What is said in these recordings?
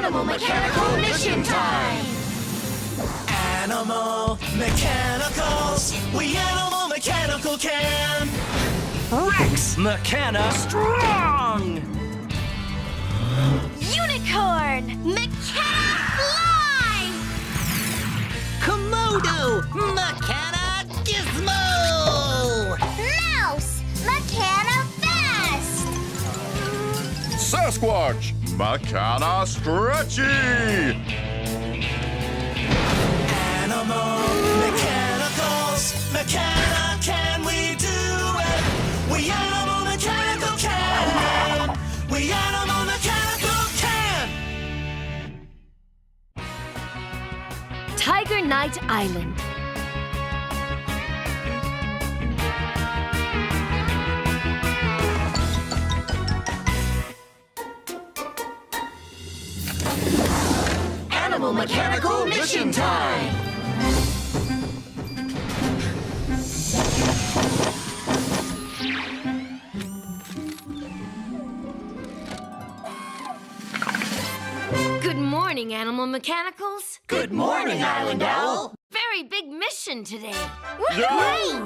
Animal Mechanical Mission Time! Animal Mechanicals, we Animal Mechanical can! Rex Mechana Strong! Unicorn Mechana Fly! Komodo Mechana Gizmo! Mouse Mechana Fast! Sasquatch, Mechana Stretchy! Animal Mechanicals, Mechana can we do it? We Animal Mechanical can! We Animal Mechanical can! Tiger Night Island. Animal Mechanical Mission Time! Good morning, Animal Mechanicals. Good morning, Island Owl! Very big mission today. Yeah.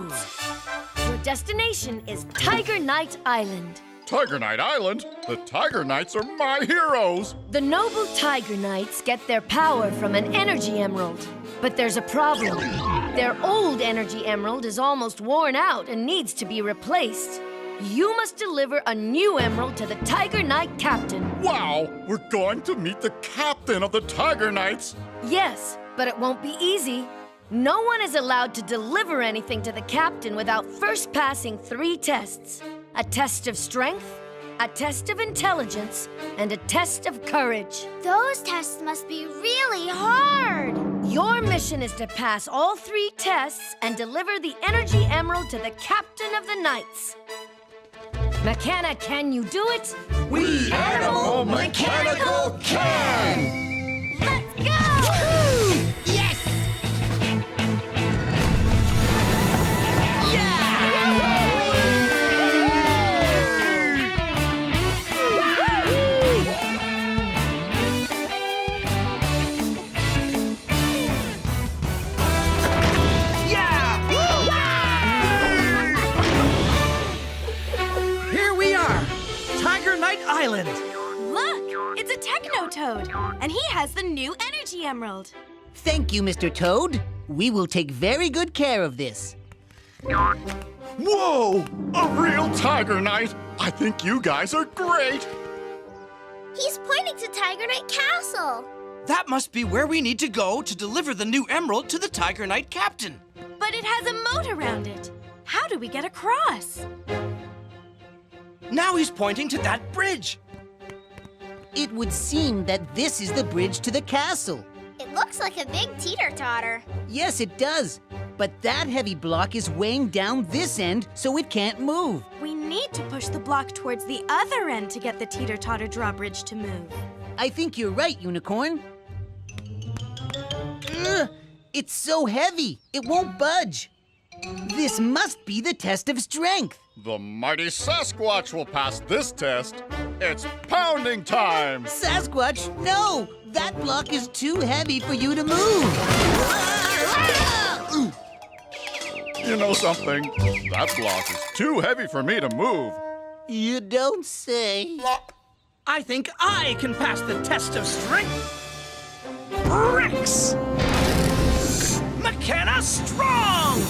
Your destination is Tiger Night Island. Tiger Knight Island? The Tiger Knights are my heroes! The noble Tiger Knights get their power from an energy emerald. But there's a problem. Their old energy emerald is almost worn out and needs to be replaced. You must deliver a new emerald to the Tiger Knight captain. Wow! We're going to meet the captain of the Tiger Knights! Yes, but it won't be easy. No one is allowed to deliver anything to the captain without first passing 3 tests. A test of strength, a test of intelligence, and a test of courage. Those tests must be really hard! Your mission is to pass all 3 tests and deliver the energy emerald to the captain of the Knights. Mechana, can you do it? We Animal Mechanical can! Let's go! Yes! Here we are, Tiger Night Island. Look, it's a Techno-Toad, and he has the new energy emerald. Thank you, Mr. Toad. We will take very good care of this. Whoa! A real Tiger Knight! I think you guys are great! He's pointing to Tiger Knight Castle! That must be where we need to go to deliver the new emerald to the Tiger Knight captain. But it has a moat around it. How do we get across? Now he's pointing to that bridge. It would seem that this is the bridge to the castle. It looks like a big teeter-totter. Yes, it does. But that heavy block is weighing down this end, so it can't move. We need to push the block towards the other end to get the teeter-totter drawbridge to move. I think you're right, Unicorn. Ugh, it's so heavy, it won't budge. This must be the test of strength. The mighty Sasquatch will pass this test. It's pounding time! Sasquatch, no! That block is too heavy for you to move. You know something? That block is too heavy for me to move. You don't say. I think I can pass the test of strength. Rex Mechana Strong!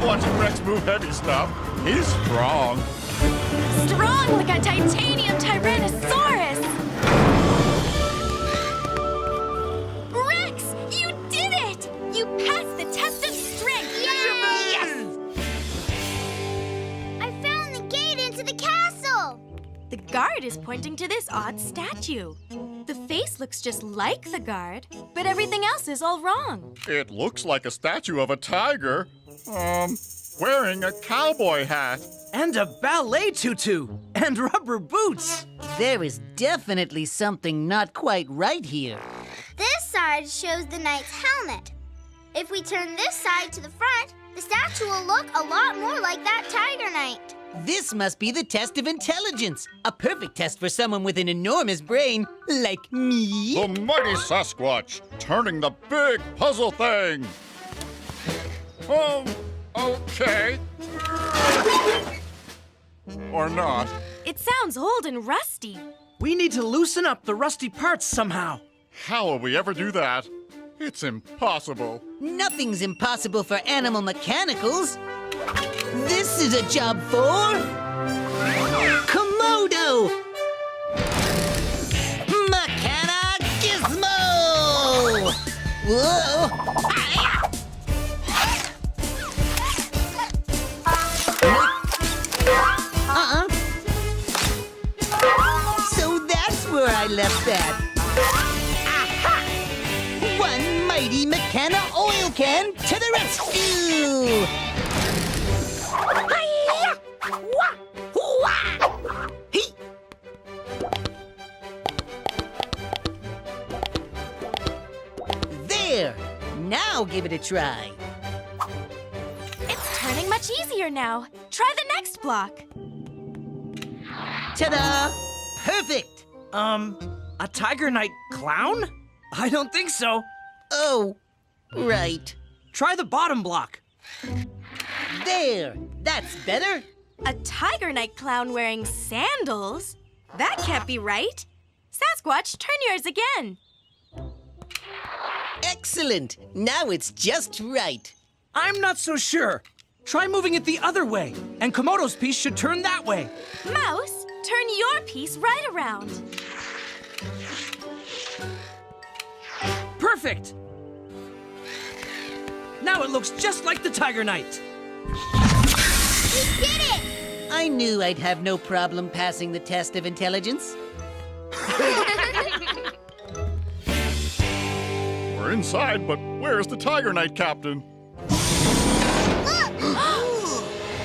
Watching Rex move heavy stuff. He's strong. Strong like a titanium Tyrannosaurus! Rex, you did it! You passed the test of strength! Yes! I found the gate into the castle! The guard is pointing to this odd statue. The face looks just like the guard, but everything else is all wrong. It looks like a statue of a tiger, Wearing a cowboy hat. And a ballet tutu. And rubber boots. There is definitely something not quite right here. This side shows the knight's helmet. If we turn this side to the front, the statue will look a lot more like that tiger knight. This must be the test of intelligence. A perfect test for someone with an enormous brain like me. The mighty Sasquatch, turning the big puzzle thing. Okay. Or not. It sounds old and rusty. We need to loosen up the rusty parts somehow. How will we ever do that? It's impossible. Nothing's impossible for animal mechanicals. This is a job for Komodo! Mechana Gizmo! Whoa! So that's where I left that. Aha! One mighty Mechana oil can to the rescue! There! Now give it a try. It's turning much easier now. Try the next block. Ta-da! Perfect! A tiger knight clown? I don't think so. Oh, right. Try the bottom block. There! That's better. A tiger knight clown wearing sandals? That can't be right. Sasquatch, turn yours again. Excellent! Now it's just right. I'm not so sure. Try moving it the other way, and Komodo's piece should turn that way. Mouse, turn your piece right around. Perfect! Now it looks just like the tiger knight. We did it! I knew I'd have no problem passing the test of intelligence. We're inside, but where's the tiger knight, Captain?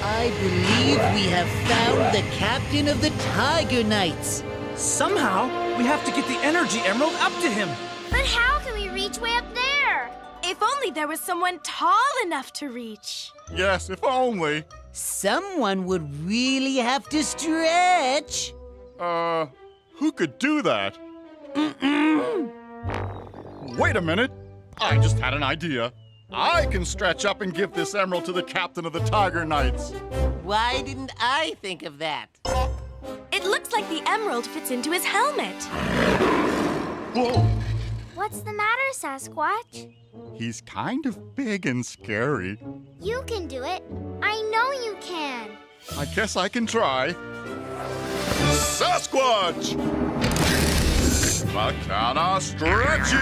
I believe we have found the captain of the Tiger Knights. Somehow, we have to get the energy emerald up to him. But how can we reach way up there? If only there was someone tall enough to reach. Yes, if only. Someone would really have to stretch. Who could do that? Wait a minute. I just had an idea. I can stretch up and give this emerald to the captain of the Tiger Knights. Why didn't I think of that? It looks like the emerald fits into his helmet. Whoa! What's the matter, Sasquatch? He's kind of big and scary. You can do it. I know you can. I guess I can try. Sasquatch! Mechana Stretchy!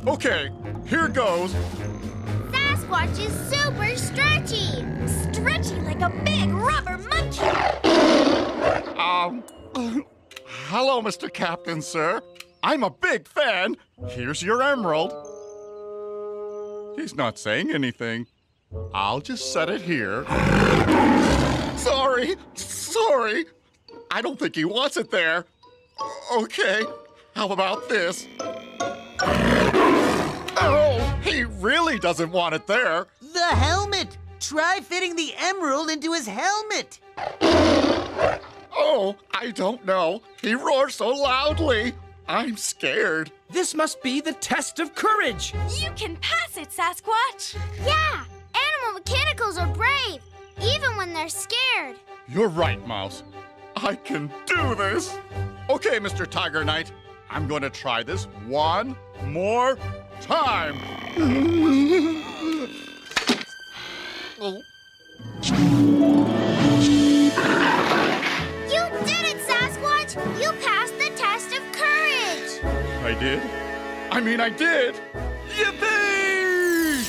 Okay, here goes. Sasquatch is super stretchy. Stretchy like a big rubber monkey. Hello, Mr. Captain, sir. I'm a big fan. Here's your emerald. He's not saying anything. I'll just set it here. Sorry. I don't think he wants it there. Okay, how about this? Oh, he really doesn't want it there. The helmet! Try fitting the emerald into his helmet. Oh, I don't know. He roars so loudly. I'm scared. This must be the test of courage. You can pass it, Sasquatch. Yeah, animal mechanicals are brave, even when they're scared. You're right, Mouse. I can do this. Okay, Mr. Tiger Knight. I'm going to try this one more time. Oh. You did it, Sasquatch! You passed the test of courage! I did? I did! Yippee!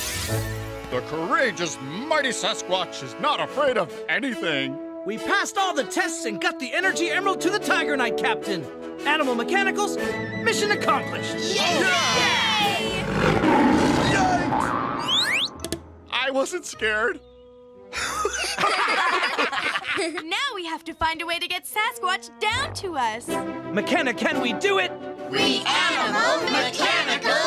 The courageous, mighty Sasquatch is not afraid of anything. We passed all the tests and got the Energy Emerald to the Tiger Knight, Captain. Animal Mechanicals, mission accomplished. I wasn't scared. Now we have to find a way to get Sasquatch down to us. McKenna, can we do it? We Animal Mechanical